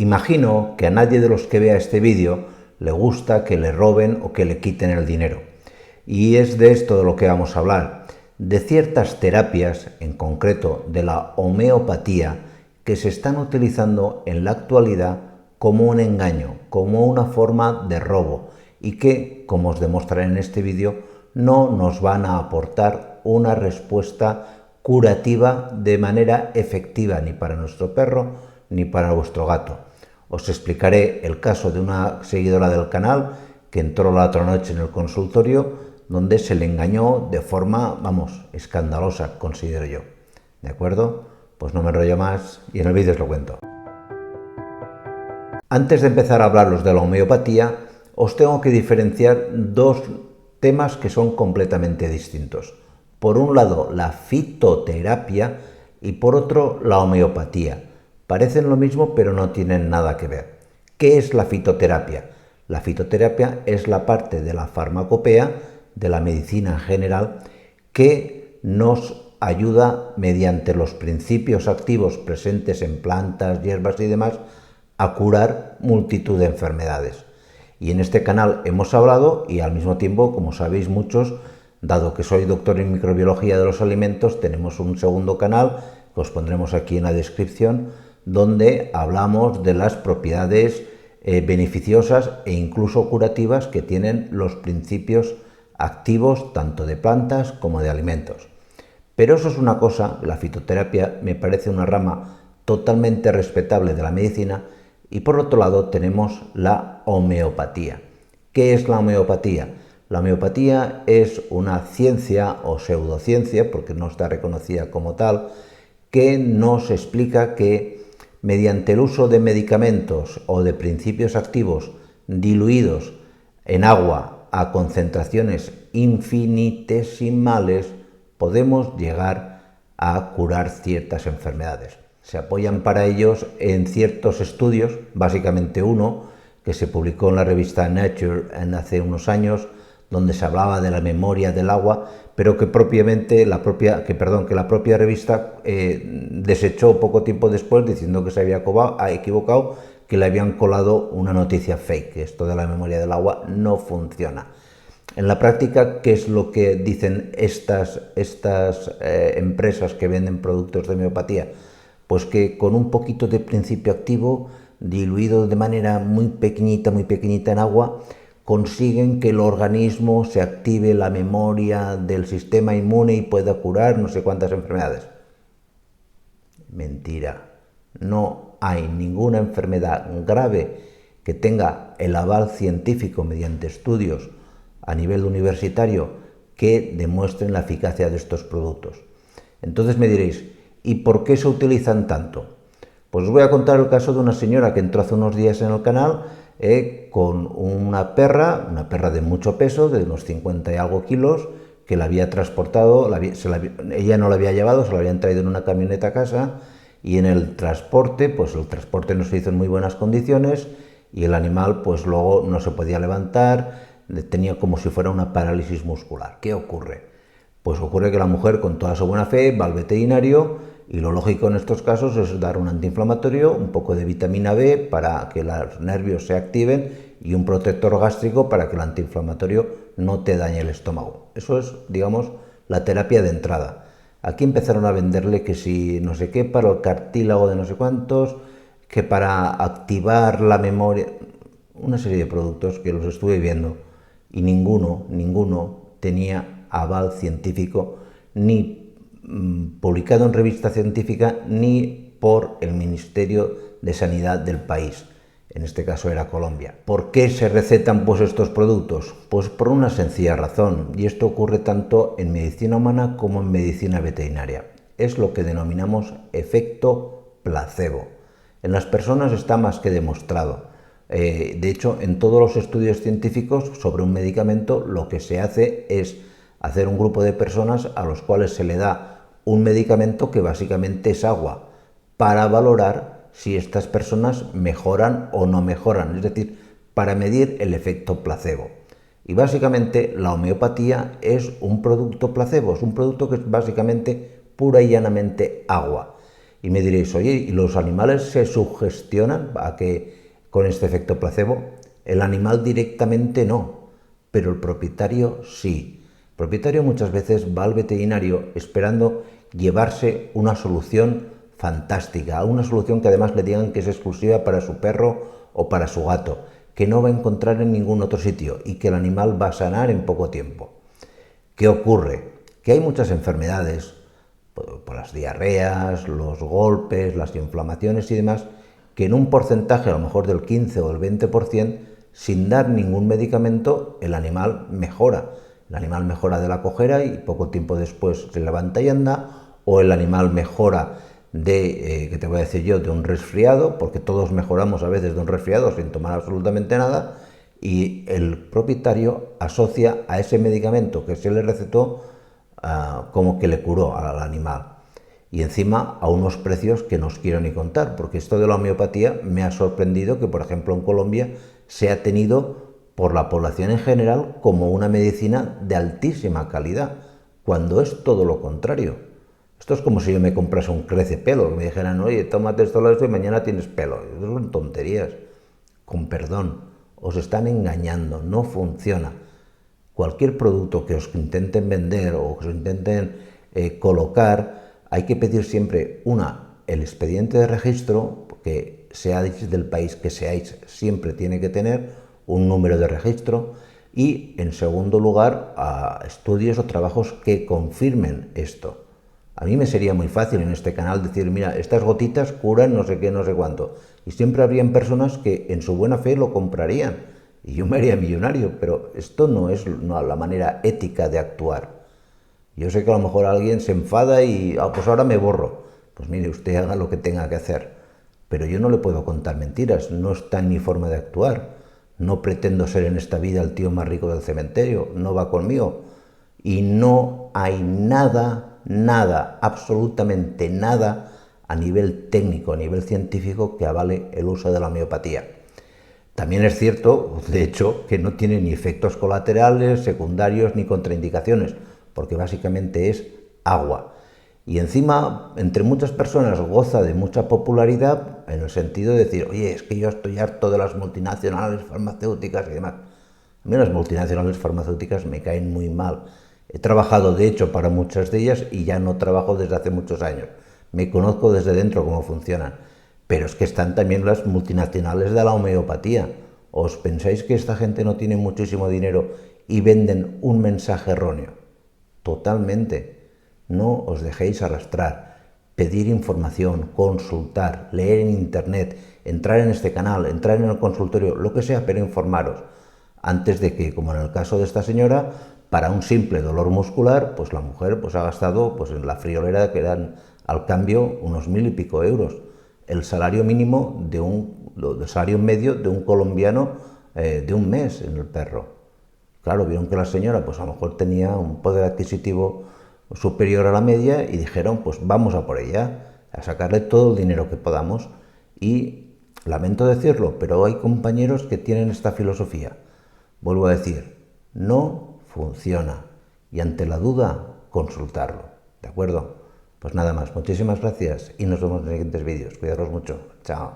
Imagino que a nadie de los que vea este vídeo le gusta que le roben o que le quiten el dinero. Y es de esto de lo que vamos a hablar, de ciertas terapias, en concreto de la homeopatía, que se están utilizando en la actualidad como un engaño, como una forma de robo y que, como os demostraré en este vídeo, no nos van a aportar una respuesta curativa de manera efectiva ni para nuestro perro ni para vuestro gato. Os explicaré el caso de una seguidora del canal que entró la otra noche en el consultorio donde se le engañó de forma, vamos, escandalosa, considero yo. ¿De acuerdo? Pues no me enrollo más y en el vídeo os lo cuento. Antes de empezar a hablaros de la homeopatía, os tengo que diferenciar dos temas que son completamente distintos. Por un lado, la fitoterapia y por otro, la homeopatía. Parecen lo mismo, pero no tienen nada que ver. ¿Qué es la fitoterapia? La fitoterapia es la parte de la farmacopea, de la medicina en general, que nos ayuda mediante los principios activos presentes en plantas, hierbas y demás a curar multitud de enfermedades. Y en este canal hemos hablado, y al mismo tiempo, como sabéis muchos, dado que soy doctor en microbiología de los alimentos, tenemos un segundo canal que os pondremos aquí en la descripción, donde hablamos de las propiedades beneficiosas e incluso curativas que tienen los principios activos tanto de plantas como de alimentos. Pero eso es una cosa, la fitoterapia me parece una rama totalmente respetable de la medicina, y por otro lado tenemos la homeopatía. ¿Qué es la homeopatía? La homeopatía es una ciencia o pseudociencia, porque no está reconocida como tal, que nos explica que mediante el uso de medicamentos o de principios activos diluidos en agua a concentraciones infinitesimales podemos llegar a curar ciertas enfermedades. Se apoyan para ellos en ciertos estudios, básicamente uno que se publicó en la revista Nature hace unos años, donde se hablaba de la memoria del agua, pero que la propia revista desechó poco tiempo después diciendo que se había equivocado, que le habían colado una noticia fake, que esto de la memoria del agua no funciona. En la práctica, ¿qué es lo que dicen estas empresas que venden productos de homeopatía? Pues que con un poquito de principio activo, diluido de manera muy pequeñita en agua, consiguen que el organismo se active la memoria del sistema inmune y pueda curar no sé cuántas enfermedades. Mentira. No hay ninguna enfermedad grave que tenga el aval científico mediante estudios a nivel universitario que demuestren la eficacia de estos productos. Entonces me diréis, ¿y por qué se utilizan tanto? Pues os voy a contar el caso de una señora que entró hace unos días en el canal con una perra de mucho peso, de unos 50 y algo kilos, que la había transportado, ella no la había llevado, se la habían traído en una camioneta a casa, y en el transporte, pues el transporte no se hizo en muy buenas condiciones, y el animal pues luego no se podía levantar, tenía como si fuera una parálisis muscular. ¿Qué ocurre? Pues ocurre que la mujer, con toda su buena fe, va al veterinario, y lo lógico en estos casos es dar un antiinflamatorio, un poco de vitamina B para que los nervios se activen y un protector gástrico para que el antiinflamatorio no te dañe el estómago. Eso es, digamos, la terapia de entrada. Aquí empezaron a venderle que si no sé qué para el cartílago de no sé cuántos, que para activar la memoria, una serie de productos que los estuve viendo y ninguno tenía aval científico ni publicado en revista científica ni por el Ministerio de Sanidad del país, en este caso era Colombia. ¿Por qué se recetan pues estos productos? Pues por una sencilla razón, y esto ocurre tanto en medicina humana como en medicina veterinaria. Es lo que denominamos efecto placebo. En las personas está más que demostrado. De hecho, en todos los estudios científicos sobre un medicamento lo que se hace es hacer un grupo de personas a los cuales se le da un medicamento que básicamente es agua, para valorar si estas personas mejoran o no mejoran, es decir, para medir el efecto placebo. Y básicamente la homeopatía es un producto placebo, es un producto que es básicamente pura y llanamente agua. Y me diréis, oye, ¿y los animales se sugestionan con este efecto placebo? El animal directamente no, pero el propietario sí. El propietario muchas veces va al veterinario esperando llevarse una solución fantástica, una solución que además le digan que es exclusiva para su perro o para su gato, que no va a encontrar en ningún otro sitio y que el animal va a sanar en poco tiempo. ¿Qué ocurre? Que hay muchas enfermedades, por las diarreas, los golpes, las inflamaciones y demás, que en un porcentaje a lo mejor del 15 o del 20%, sin dar ningún medicamento, el animal mejora. El animal mejora de la cojera y poco tiempo después se levanta y anda, o el animal mejora de, ¿qué te voy a decir yo?, de un resfriado, porque todos mejoramos a veces de un resfriado sin tomar absolutamente nada, y el propietario asocia a ese medicamento que se le recetó como que le curó al animal. Y encima a unos precios que no os quiero ni contar, porque esto de la homeopatía me ha sorprendido que, por ejemplo, en Colombia se ha tenido por la población en general como una medicina de altísima calidad, cuando es todo lo contrario. Esto es como si yo me comprase un crecepelo, que me dijeran, oye, tómate esto y mañana tienes pelo. Eso son tonterías. Con perdón, os están engañando, no funciona. Cualquier producto que os intenten vender o que os intenten colocar, hay que pedir siempre, el expediente de registro, que seáis del país que seáis, siempre tiene que tener un número de registro, y en segundo lugar, estudios o trabajos que confirmen esto. A mí me sería muy fácil en este canal decir, mira, estas gotitas curan no sé qué, no sé cuánto. Y siempre habrían personas que en su buena fe lo comprarían. Y yo me haría millonario, pero esto no es la manera ética de actuar. Yo sé que a lo mejor alguien se enfada y, pues ahora me borro. Pues mire, usted haga lo que tenga que hacer. Pero yo no le puedo contar mentiras, no está en mi forma de actuar. No pretendo ser en esta vida el tío más rico del cementerio, no va conmigo. Y no hay nada, absolutamente nada a nivel técnico, a nivel científico que avale el uso de la homeopatía. También es cierto, de hecho, que no tiene ni efectos colaterales, secundarios ni contraindicaciones, porque básicamente es agua. Y encima, entre muchas personas goza de mucha popularidad en el sentido de decir, oye, es que yo estoy harto de las multinacionales farmacéuticas y demás. A mí las multinacionales farmacéuticas me caen muy mal. He trabajado, de hecho, para muchas de ellas y ya no trabajo desde hace muchos años. Me conozco desde dentro cómo funcionan. Pero es que están también las multinacionales de la homeopatía. ¿Os pensáis que esta gente no tiene muchísimo dinero y venden un mensaje erróneo? Totalmente. No os dejéis arrastrar. Pedir información, consultar, leer en internet, entrar en este canal, entrar en el consultorio, lo que sea, pero informaros. Antes de que, como en el caso de esta señora, para un simple dolor muscular, pues la mujer ha gastado en la friolera, que eran al cambio unos 1000 y pico euros. El salario mínimo el salario medio de un colombiano de un mes en el perro. Claro, vieron que la señora a lo mejor tenía un poder adquisitivo superior a la media y dijeron, pues vamos a por ella, a sacarle todo el dinero que podamos. Y lamento decirlo, pero hay compañeros que tienen esta filosofía. Vuelvo a decir, no funciona. Y ante la duda, consultarlo. ¿De acuerdo? Pues nada más, muchísimas gracias y nos vemos en los siguientes vídeos. Cuidaros mucho. Chao.